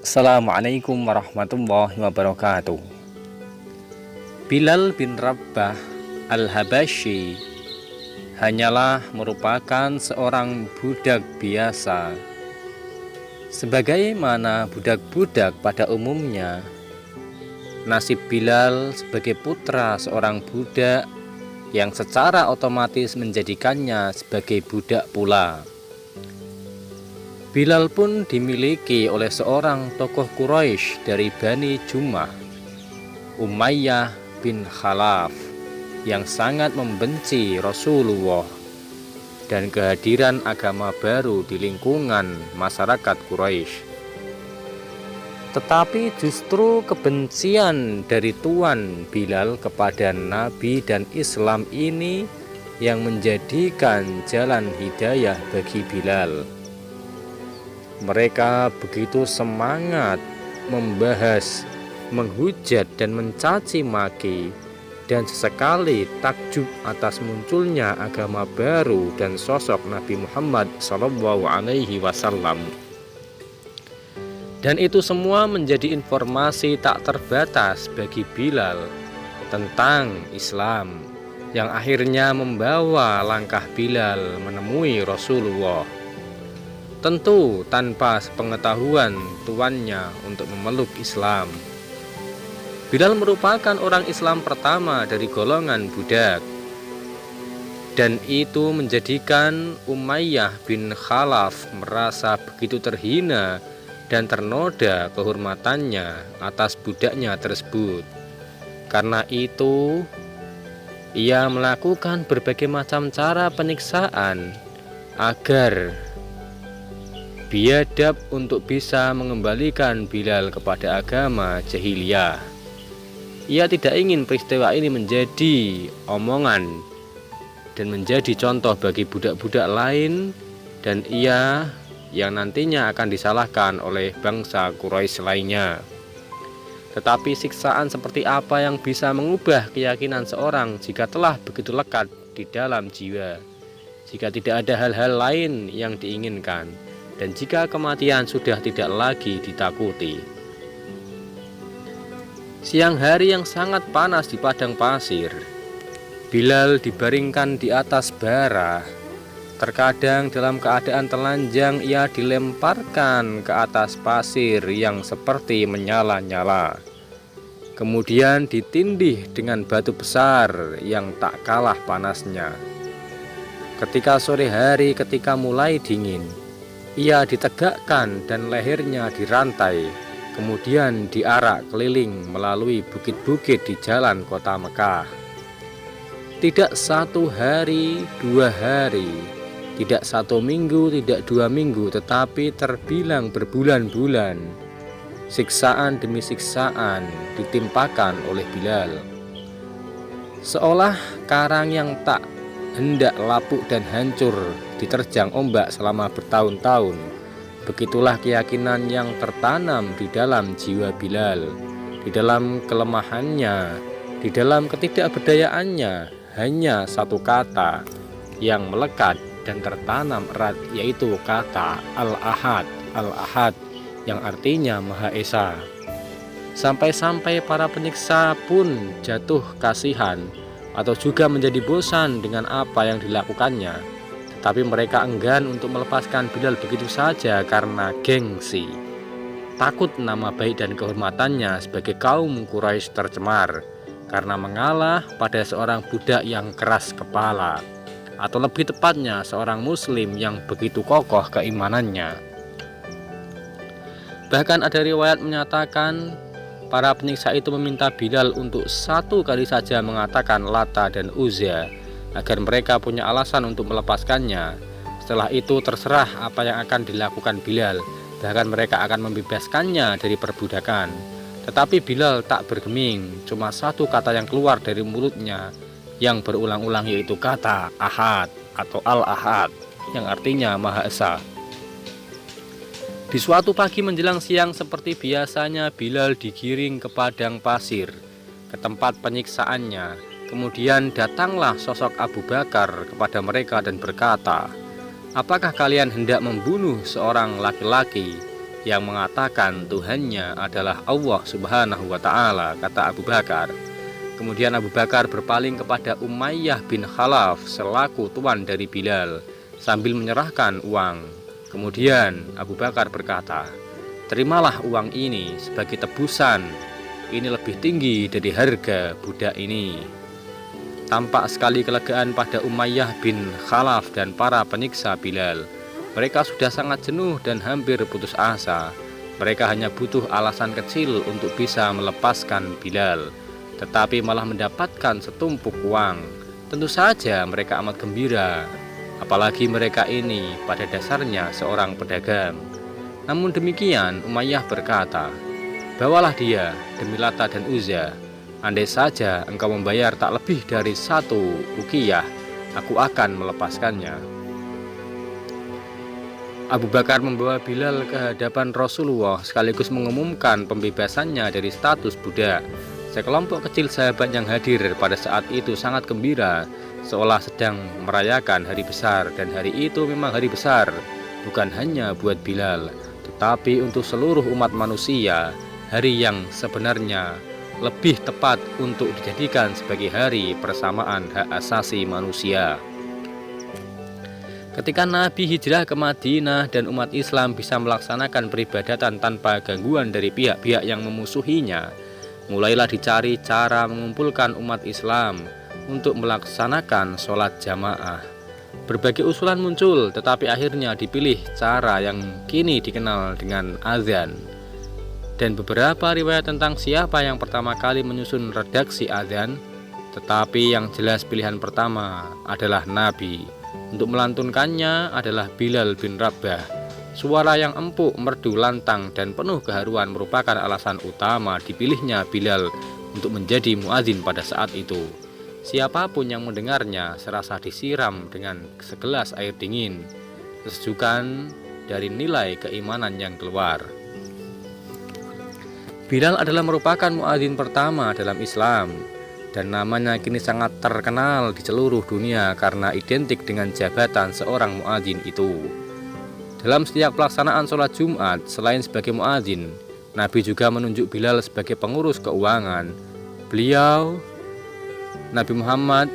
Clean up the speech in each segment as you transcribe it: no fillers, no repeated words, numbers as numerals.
Assalamualaikum warahmatullahi wabarakatuh. Bilal bin Rabah al-Habasyi hanyalah merupakan seorang budak biasa. Sebagaimana budak-budak pada umumnya, nasib Bilal sebagai putra seorang budak yang secara otomatis menjadikannya sebagai budak pula. Bilal pun dimiliki oleh seorang tokoh Quraisy dari Bani Jummah, Umayyah bin Khalaf, yang sangat membenci Rasulullah dan kehadiran agama baru di lingkungan masyarakat Quraisy. Tetapi justru kebencian dari tuan Bilal kepada Nabi dan Islam ini yang menjadikan jalan hidayah bagi Bilal. Mereka begitu semangat membahas, menghujat dan mencaci maki, dan sesekali takjub atas munculnya agama baru dan sosok Nabi Muhammad SAW. Dan itu semua menjadi informasi tak terbatas bagi Bilal tentang Islam, yang akhirnya membawa langkah Bilal menemui Rasulullah. Tentu tanpa sepengetahuan tuannya untuk memeluk Islam. Bilal merupakan orang Islam pertama dari golongan budak, dan itu menjadikan Umayyah bin Khalaf merasa begitu terhina dan ternoda kehormatannya atas budaknya tersebut. Karena itu, ia melakukan berbagai macam cara penyiksaan agar biadab untuk bisa mengembalikan Bilal kepada agama jahiliyah. Ia tidak ingin peristiwa ini menjadi omongan dan menjadi contoh bagi budak-budak lain, dan ia yang nantinya akan disalahkan oleh bangsa Quraisy lainnya. Tetapi siksaan seperti apa yang bisa mengubah keyakinan seorang jika telah begitu lekat di dalam jiwa, jika tidak ada hal-hal lain yang diinginkan, dan jika kematian sudah tidak lagi ditakuti. Siang hari yang sangat panas di padang pasir, Bilal dibaringkan di atas bara. Terkadang dalam keadaan telanjang ia dilemparkan ke atas pasir yang seperti menyala-nyala. Kemudian ditindih dengan batu besar yang tak kalah panasnya. Ketika sore hari, ketika mulai dingin, ia ditegakkan dan lehernya dirantai, kemudian diarak keliling melalui bukit-bukit di jalan kota Mekah. Tidak 1 hari, 2 hari, tidak 1 minggu, tidak 2 minggu, tetapi terbilang berbulan-bulan, siksaan demi siksaan ditimpakan oleh Bilal. Seolah karang yang tak hendak lapuk dan hancur diterjang ombak selama bertahun-tahun, begitulah keyakinan yang tertanam di dalam jiwa Bilal, di dalam kelemahannya, di dalam ketidakberdayaannya. Hanya satu kata yang melekat dan tertanam erat, yaitu kata Al-Ahad, Al-Ahad, yang artinya Maha Esa. Sampai-sampai para penyiksa pun jatuh kasihan atau juga menjadi bosan dengan apa yang dilakukannya. Tetapi mereka enggan untuk melepaskan Bilal begitu saja karena gengsi. Takut nama baik dan kehormatannya sebagai kaum Quraisy tercemar karena mengalah pada seorang budak yang keras kepala, atau lebih tepatnya seorang muslim yang begitu kokoh keimanannya. Bahkan ada riwayat menyatakan para penyiksa itu meminta Bilal untuk 1 kali saja mengatakan Lata dan Uzza agar mereka punya alasan untuk melepaskannya. Setelah itu terserah apa yang akan dilakukan Bilal, bahkan mereka akan membebaskannya dari perbudakan. Tetapi Bilal tak bergeming, cuma 1 kata yang keluar dari mulutnya yang berulang-ulang, yaitu kata Ahad atau Al-Ahad, yang artinya Maha Esa. Di suatu pagi menjelang siang seperti biasanya, Bilal digiring ke padang pasir, ke tempat penyiksaannya. Kemudian datanglah sosok Abu Bakar kepada mereka dan berkata, "Apakah kalian hendak membunuh seorang laki-laki yang mengatakan Tuhannya adalah Allah Subhanahu wa Ta'ala, kata Abu Bakar. Kemudian Abu Bakar berpaling kepada Umayyah bin Khalaf selaku tuan dari Bilal sambil menyerahkan uang. Kemudian Abu Bakar berkata, "Terimalah uang ini sebagai tebusan. Ini lebih tinggi dari harga budak ini." Tampak sekali kelegaan pada Umayyah bin Khalaf dan para penyiksa Bilal. Mereka sudah sangat jenuh dan hampir putus asa. Mereka hanya butuh alasan kecil untuk bisa melepaskan Bilal, tetapi malah mendapatkan setumpuk uang. Tentu saja mereka amat gembira, apalagi mereka ini pada dasarnya seorang pedagang. Namun demikian, Umayyah berkata, "Bawalah dia demi Lata dan Uzza. Andai saja engkau membayar tak lebih dari 1 uqiyah, aku akan melepaskannya." Abu Bakar membawa Bilal ke hadapan Rasulullah sekaligus mengumumkan pembebasannya dari status budak. Sekelompok kecil sahabat yang hadir pada saat itu sangat gembira, seolah sedang merayakan hari besar. Dan hari itu memang hari besar, bukan hanya buat Bilal, tetapi untuk seluruh umat manusia. Hari yang sebenarnya lebih tepat untuk dijadikan sebagai hari persamaan hak asasi manusia. Ketika Nabi hijrah ke Madinah dan umat Islam bisa melaksanakan peribadatan tanpa gangguan dari pihak-pihak yang memusuhinya, mulailah dicari cara mengumpulkan umat Islam untuk melaksanakan sholat jamaah. Berbagai usulan muncul, tetapi akhirnya dipilih cara yang kini dikenal dengan azan. Dan beberapa riwayat tentang siapa yang pertama kali menyusun redaksi azan, tetapi yang jelas pilihan pertama adalah Nabi. Untuk melantunkannya adalah Bilal bin Rabah. Suara yang empuk, merdu, lantang, dan penuh keharuan merupakan alasan utama dipilihnya Bilal untuk menjadi muadzin pada saat itu. Siapapun yang mendengarnya serasa disiram dengan segelas air dingin, kesejukan dari nilai keimanan yang keluar. Bilal adalah merupakan muadzin pertama dalam Islam, dan namanya kini sangat terkenal di seluruh dunia karena identik dengan jabatan seorang muadzin itu. Dalam setiap pelaksanaan sholat Jumat, selain sebagai muadzin, Nabi juga menunjuk Bilal sebagai pengurus keuangan. Nabi Muhammad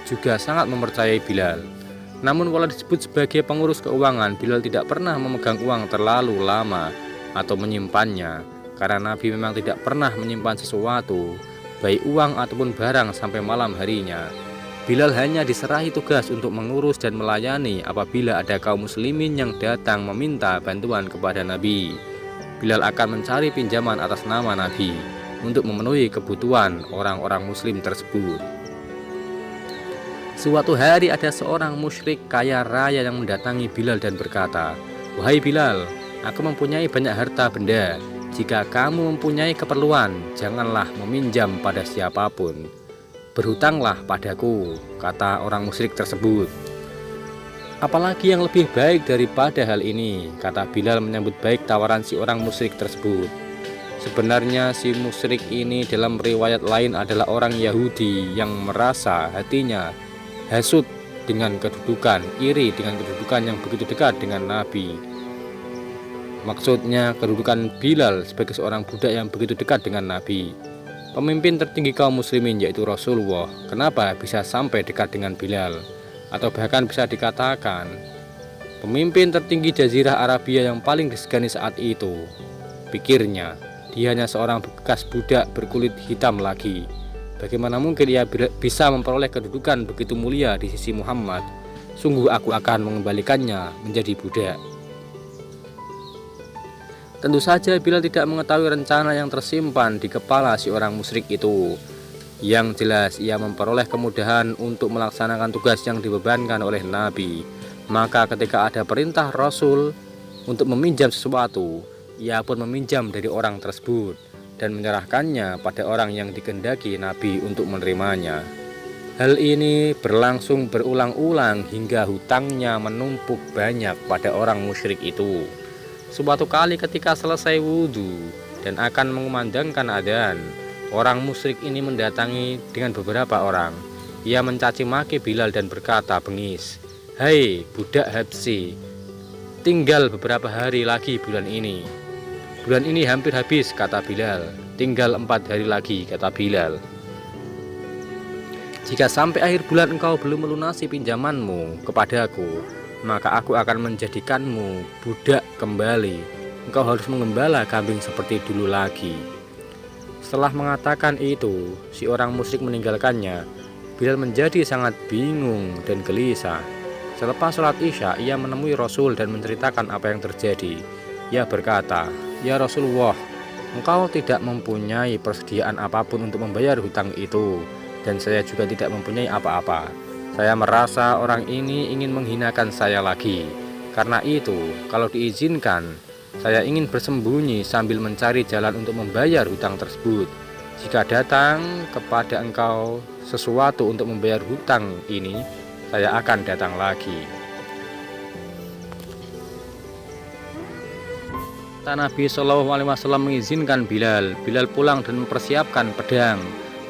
juga sangat mempercayai Bilal. Namun walau disebut sebagai pengurus keuangan, Bilal tidak pernah memegang uang terlalu lama atau menyimpannya, karena Nabi memang tidak pernah menyimpan sesuatu, baik uang ataupun barang, sampai malam harinya. Bilal hanya diserahi tugas untuk mengurus dan melayani apabila ada kaum muslimin yang datang meminta bantuan kepada Nabi. Bilal akan mencari pinjaman atas nama Nabi untuk memenuhi kebutuhan orang-orang muslim tersebut. Suatu hari ada seorang musyrik kaya raya yang mendatangi Bilal dan berkata, "Wahai Bilal, aku mempunyai banyak harta benda. Jika kamu mempunyai keperluan, janganlah meminjam pada siapapun. Berhutanglah padaku," kata orang musyrik tersebut. "Apalagi yang lebih baik daripada hal ini?" kata Bilal menyambut baik tawaran si orang musyrik tersebut. Sebenarnya si musyrik ini dalam riwayat lain adalah orang Yahudi yang merasa hatinya hasut dengan kedudukan, iri dengan kedudukan yang begitu dekat dengan Nabi. Maksudnya kedudukan Bilal sebagai seorang budak yang begitu dekat dengan Nabi, pemimpin tertinggi kaum muslimin yaitu Rasulullah. Kenapa bisa sampai dekat dengan Bilal? Atau bahkan bisa dikatakan pemimpin tertinggi Jazirah Arabia yang paling disegani saat itu. Pikirnya, dia hanya seorang bekas budak berkulit hitam lagi. Bagaimana mungkin ia bisa memperoleh kedudukan begitu mulia di sisi Muhammad? Sungguh aku akan mengembalikannya menjadi budak. Tentu saja Bilal tidak mengetahui rencana yang tersimpan di kepala si orang musyrik itu. Yang jelas ia memperoleh kemudahan untuk melaksanakan tugas yang dibebankan oleh Nabi. Maka ketika ada perintah Rasul untuk meminjam sesuatu, ia pun meminjam dari orang tersebut dan menyerahkannya pada orang yang dikehendaki Nabi untuk menerimanya. Hal ini berlangsung berulang-ulang hingga hutangnya menumpuk banyak pada orang musyrik itu. Suatu kali ketika selesai wudhu dan akan mengumandangkan adzan, orang musyrik ini mendatangi dengan beberapa orang. Ia mencaci maki Bilal dan berkata bengis, "Hai budak Habsyi, Tinggal beberapa hari lagi bulan ini. Bulan ini hampir habis, kata Bilal. Tinggal 4 hari lagi, kata Bilal. Jika sampai akhir bulan engkau belum melunasi pinjamanmu kepadaku, maka aku akan menjadikanmu budak kembali. Engkau harus mengembala kambing seperti dulu lagi. Setelah mengatakan itu, si orang musyrik meninggalkannya. Bilal menjadi sangat bingung dan gelisah. Selepas sholat Isya, ia menemui Rasul dan menceritakan apa yang terjadi. Ia berkata, "Ya Rasulullah, engkau tidak mempunyai persediaan apapun untuk membayar hutang itu, dan saya juga tidak mempunyai apa-apa. Saya merasa orang ini ingin menghinakan saya lagi. Karena itu, kalau diizinkan, saya ingin bersembunyi sambil mencari jalan untuk membayar hutang tersebut. Jika datang kepada engkau sesuatu untuk membayar hutang ini, saya akan datang lagi." Nabi SAW mengizinkan Bilal. Bilal pulang dan mempersiapkan pedang,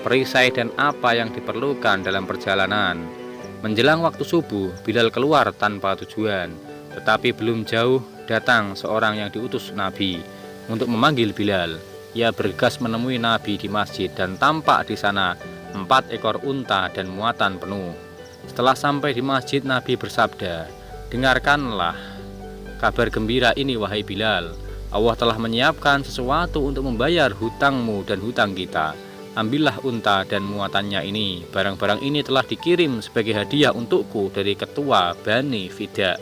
perisai dan apa yang diperlukan dalam perjalanan. Menjelang waktu subuh, Bilal keluar tanpa tujuan. Tetapi belum jauh datang seorang yang diutus Nabi untuk memanggil Bilal. Ia bergegas menemui Nabi di masjid dan tampak di sana 4 ekor unta dan muatan penuh. Setelah sampai di masjid, Nabi bersabda, "Dengarkanlah kabar gembira ini, wahai Bilal. Allah telah menyiapkan sesuatu untuk membayar hutangmu dan hutang kita. Ambillah unta dan muatannya ini. Barang-barang ini telah dikirim sebagai hadiah untukku dari ketua Bani Fida."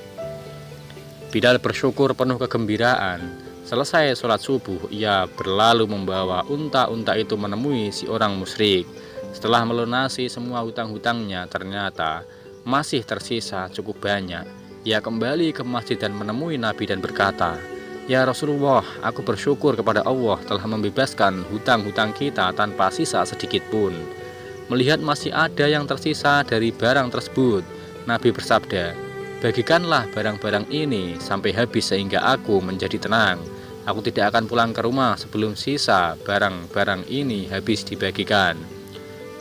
Bilal bersyukur penuh kegembiraan. Selesai sholat subuh, ia berlalu membawa unta-unta itu menemui si orang musyrik. Setelah melunasi semua hutang-hutangnya, ternyata masih tersisa cukup banyak. Ia kembali ke masjid dan menemui Nabi dan berkata, "Ya Rasulullah, aku bersyukur kepada Allah telah membebaskan hutang-hutang kita tanpa sisa sedikit pun." Melihat masih ada yang tersisa dari barang tersebut, Nabi bersabda, "Bagikanlah barang-barang ini sampai habis sehingga aku menjadi tenang. Aku tidak akan pulang ke rumah sebelum sisa barang-barang ini habis dibagikan."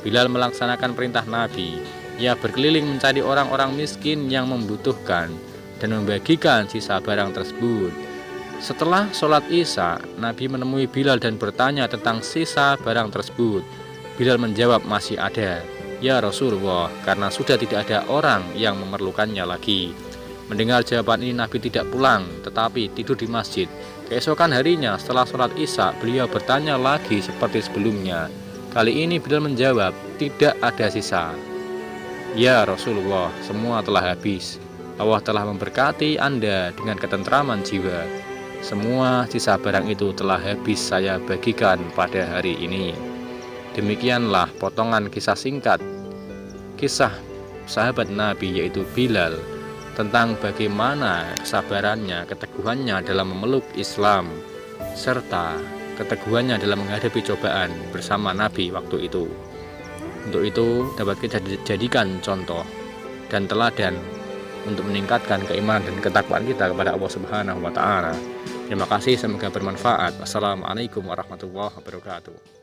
Bilal melaksanakan perintah Nabi. Ia berkeliling mencari orang-orang miskin yang membutuhkan dan membagikan sisa barang tersebut. Setelah sholat Isya, Nabi menemui Bilal dan bertanya tentang sisa barang tersebut. Bilal menjawab, "Masih ada, ya Rasulullah, karena sudah tidak ada orang yang memerlukannya lagi." Mendengar jawaban ini, Nabi tidak pulang, tetapi tidur di masjid. Keesokan harinya, setelah sholat Isya, beliau bertanya lagi seperti sebelumnya. Kali ini Bilal menjawab, "Tidak ada sisa. Ya Rasulullah, semua telah habis. Allah telah memberkati Anda dengan ketentraman jiwa. Semua sisa barang itu telah habis saya bagikan pada hari ini." Demikianlah potongan kisah singkat kisah sahabat Nabi yaitu Bilal tentang bagaimana kesabarannya, keteguhannya dalam memeluk Islam serta keteguhannya dalam menghadapi cobaan bersama Nabi waktu itu. Untuk itu dapat kita jadikan contoh dan teladan untuk meningkatkan keimanan dan ketakwaan kita kepada Allah Subhanahu wa taala. Terima kasih, semoga bermanfaat. Wassalamualaikum warahmatullahi wabarakatuh.